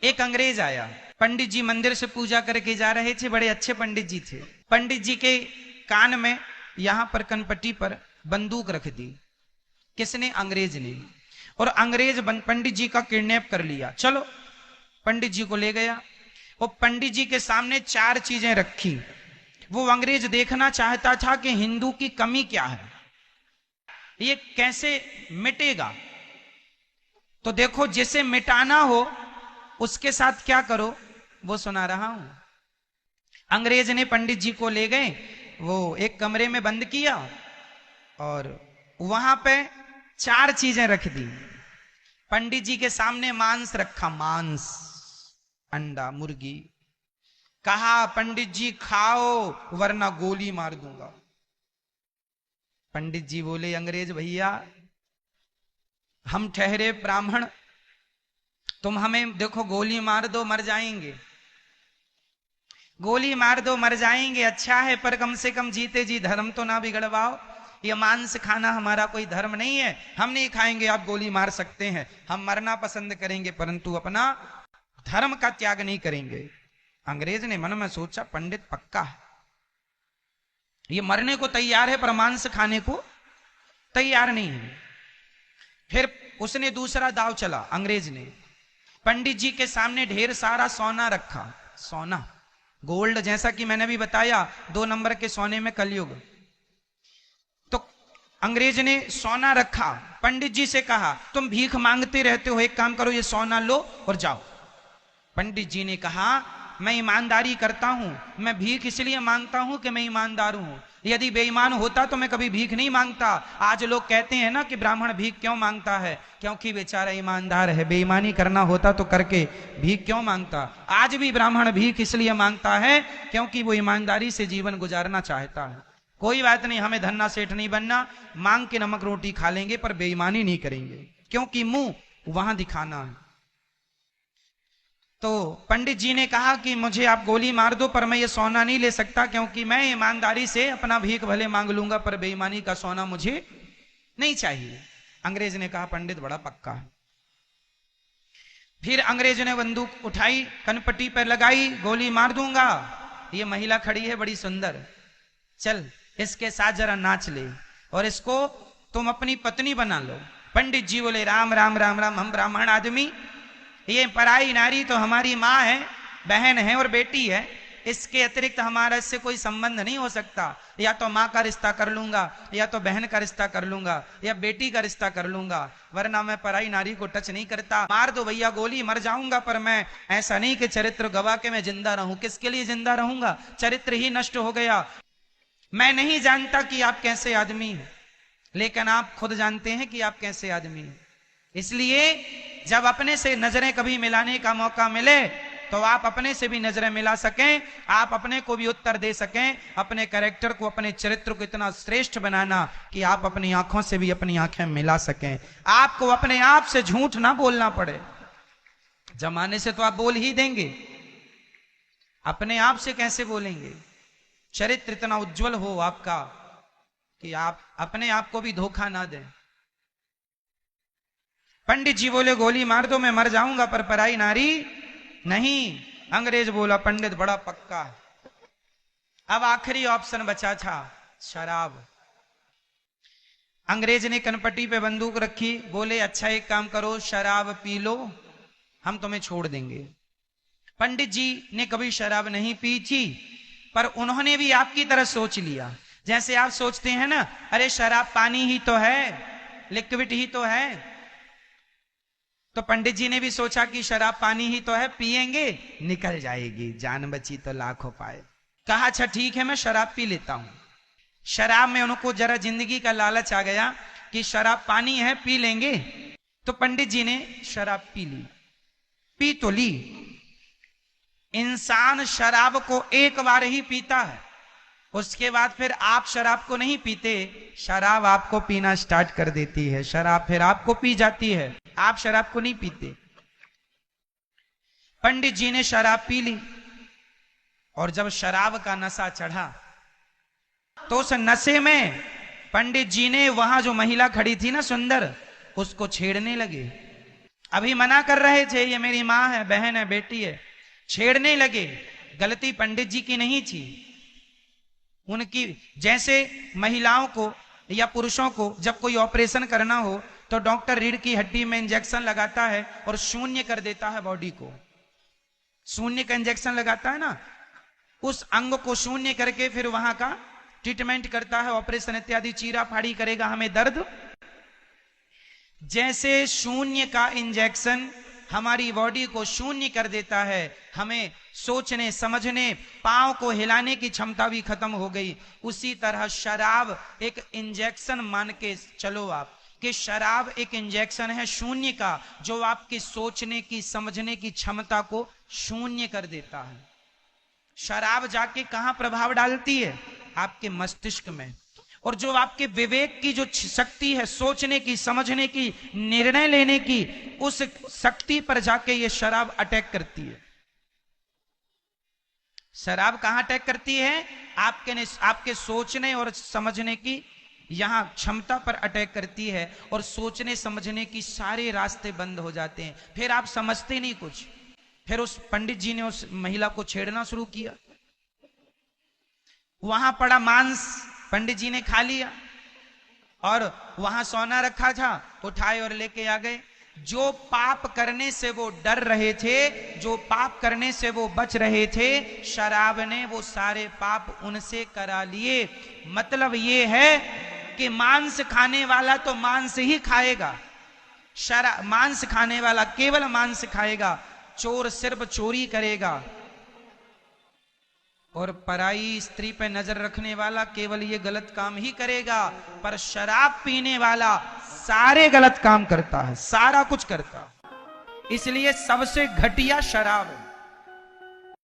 एक अंग्रेज आया, पंडित जी मंदिर से पूजा करके जा रहे थे, बड़े अच्छे पंडित जी थे। पंडित जी के कान में यहां पर कनपट्टी पर बंदूक रख दी। किसने? अंग्रेज ने। और अंग्रेज पंडित जी का किडनैप कर लिया। चलो पंडित जी को ले गया। वो पंडित जी के सामने 4 चीजें रखी। वो अंग्रेज देखना चाहता था कि हिंदू की कमी क्या है, ये कैसे मिटेगा। तो देखो, जिसे मिटाना हो उसके साथ क्या करो, वो सुना रहा हूं। अंग्रेज ने पंडित जी को ले गए, वो एक कमरे में बंद किया और वहां पे 4 चीजें रख दी। पंडित जी के सामने मांस रखा, मांस, अंडा, मुर्गी। कहा पंडित जी खाओ वरना गोली मार दूंगा। पंडित जी बोले, अंग्रेज भैया हम ठहरे ब्राह्मण, तुम हमें देखो गोली मार दो मर जाएंगे, गोली मार दो मर जाएंगे, अच्छा है, पर कम से कम जीते जी धर्म तो ना बिगड़वाओ। ये मांस खाना हमारा कोई धर्म नहीं है, हम नहीं खाएंगे, आप गोली मार सकते हैं, हम मरना पसंद करेंगे परंतु अपना धर्म का त्याग नहीं करेंगे। अंग्रेज ने मन में सोचा, पंडित पक्का है, ये मरने को तैयार है पर मांस खाने को तैयार नहीं है। फिर उसने दूसरा दाव चला। अंग्रेज ने पंडित जी के सामने ढेर सारा सोना रखा, सोना, गोल्ड, जैसा कि मैंने भी बताया 2 नंबर के सोने में कलयुग। तो अंग्रेज ने सोना रखा। पंडित जी से कहा, तुम भीख मांगते रहते हो, एक काम करो, ये सोना लो और जाओ। पंडित जी ने कहा, मैं ईमानदारी करता हूं, मैं भीख इसलिए मांगता हूं कि मैं ईमानदार हूं, यदि बेईमान होता तो मैं कभी भीख नहीं मांगता। आज लोग कहते हैं ना कि ब्राह्मण भीख क्यों मांगता है, क्योंकि बेचारा ईमानदार है, बेईमानी करना होता तो करके भीख क्यों मांगता। आज भी ब्राह्मण भीख इसलिए मांगता है क्योंकि वो ईमानदारी से जीवन गुजारना चाहता है। कोई बात नहीं, हमें धन्ना सेठ नहीं बनना, मांग के नमक रोटी खा लेंगे पर बेईमानी नहीं करेंगे, क्योंकि मुंह वहां दिखाना है। तो पंडित जी ने कहा कि मुझे आप गोली मार दो पर मैं ये सोना नहीं ले सकता, क्योंकि मैं ईमानदारी से अपना भीख भले मांग लूंगा पर बेईमानी का सोना मुझे नहीं चाहिए। अंग्रेज ने कहा, पंडित बड़ा पक्का है। फिर अंग्रेज ने बंदूक उठाई, कनपट्टी पर लगाई, गोली मार दूंगा। ये महिला खड़ी है बड़ी सुंदर, चल इसके साथ जरा नाच ले और इसको तुम अपनी पत्नी बना लो। पंडित जी बोले, राम राम राम राम, हम ब्राह्मण आदमी, ये पराई नारी तो हमारी माँ है, बहन है और बेटी है, इसके अतिरिक्त हमारा इससे कोई संबंध नहीं हो सकता। या तो माँ का रिश्ता कर लूंगा, या तो बहन का रिश्ता कर लूंगा, या बेटी का रिश्ता कर लूंगा, वरना मैं पराई नारी को टच नहीं करता। मार दो भैया गोली, मर जाऊंगा, पर मैं ऐसा नहीं कि चरित्र गवा के मैं जिंदा रहूं। किसके लिए जिंदा रहूंगा, चरित्र ही नष्ट हो गया। मैं नहीं जानता कि आप कैसे आदमी हैं, लेकिन आप खुद जानते हैं कि आप कैसे आदमी हैं। इसलिए जब अपने से नजरें कभी मिलाने का मौका मिले तो आप अपने से भी नजरें मिला सकें, आप अपने को भी उत्तर दे सकें, अपने कैरेक्टर को, अपने चरित्र को इतना श्रेष्ठ बनाना कि आप अपनी आंखों से भी अपनी आंखें मिला सकें। आपको अपने आप से झूठ ना बोलना पड़े। जमाने से तो आप बोल ही देंगे, अपने आप से कैसे बोलेंगे। चरित्र इतना उज्जवल हो आपका कि आप अपने आप को भी धोखा ना दें। पंडित जी बोले, गोली मार दो, मैं मर जाऊंगा, पर पराई नारी नहीं। अंग्रेज बोला, पंडित बड़ा पक्का है। अब आखिरी ऑप्शन बचा था, शराब। अंग्रेज ने कनपट्टी पे बंदूक रखी, बोले, अच्छा एक काम करो, शराब पी लो, हम तुम्हें छोड़ देंगे। पंडित जी ने कभी शराब नहीं पी थी, पर उन्होंने भी आपकी तरह सोच लिया। जैसे आप सोचते हैं ना, अरे शराब पानी ही तो है, लिक्विड ही तो है। तो पंडित जी ने भी सोचा कि शराब पानी ही तो है, पिएंगे निकल जाएगी, जान बची तो लाखों पाए। कहा, अच्छा ठीक है, मैं शराब पी लेता हूं। शराब में उनको जरा जिंदगी का लालच आ गया कि शराब पानी है, पी लेंगे। तो पंडित जी ने शराब पी ली। पी तो ली, इंसान शराब को एक बार ही पीता है, उसके बाद फिर आप शराब को नहीं पीते, शराब आपको पीना स्टार्ट कर देती है, शराब फिर आपको पी जाती है, आप शराब को नहीं पीते। पंडित जी ने शराब पी ली और जब शराब का नशा चढ़ा तो उस नशे में पंडित जी ने वहां जो महिला खड़ी थी ना सुंदर, उसको छेड़ने लगे। अभी मना कर रहे थे, ये मेरी माँ है, बहन है, बेटी है, छेड़ने लगे। गलती पंडित जी की नहीं थी उनकी। जैसे महिलाओं को या पुरुषों को जब कोई ऑपरेशन करना हो तो डॉक्टर रीढ़ की हड्डी में इंजेक्शन लगाता है और शून्य कर देता है बॉडी को। शून्य का इंजेक्शन लगाता है ना, उस अंग को शून्य करके फिर वहां का ट्रीटमेंट करता है, ऑपरेशन इत्यादि, चीरा फाड़ी करेगा, हमें दर्द। जैसे शून्य का इंजेक्शन हमारी बॉडी को शून्य कर देता है, हमें सोचने समझने, पांव को हिलाने की क्षमता भी खत्म हो गई, उसी तरह शराब एक इंजेक्शन मान के चलो आप कि शराब एक इंजेक्शन है शून्य का, जो आपकी सोचने की समझने की क्षमता को शून्य कर देता है। शराब जाके कहां प्रभाव डालती है? आपके मस्तिष्क में। और जो आपके विवेक की जो शक्ति है, सोचने की, समझने की, निर्णय लेने की, उस शक्ति पर जाके ये शराब अटैक करती है। शराब कहां अटैक करती है? आपके सोचने और समझने की यहां क्षमता पर अटैक करती है, और सोचने समझने की सारे रास्ते बंद हो जाते हैं। फिर आप समझते नहीं कुछ। फिर उस पंडित जी ने उस महिला को छेड़ना शुरू किया। वहां पड़ा मांस पंडित जी ने खा लिया, और वहां सोना रखा था, उठाए और लेके आ गए। जो पाप करने से वो डर रहे थे, जो पाप करने से वो बच रहे थे, शराब ने वो सारे पाप उनसे करा लिए। मतलब ये है कि मांस खाने वाला तो मांस ही खाएगा, मांस खाने वाला केवल मांस खाएगा, चोर सिर्फ चोरी करेगा, और पराई स्त्री पे नजर रखने वाला केवल ये गलत काम ही करेगा। पर शराब पीने वाला सारे गलत काम करता है, सारा कुछ करता है। इसलिए सबसे घटिया शराब है।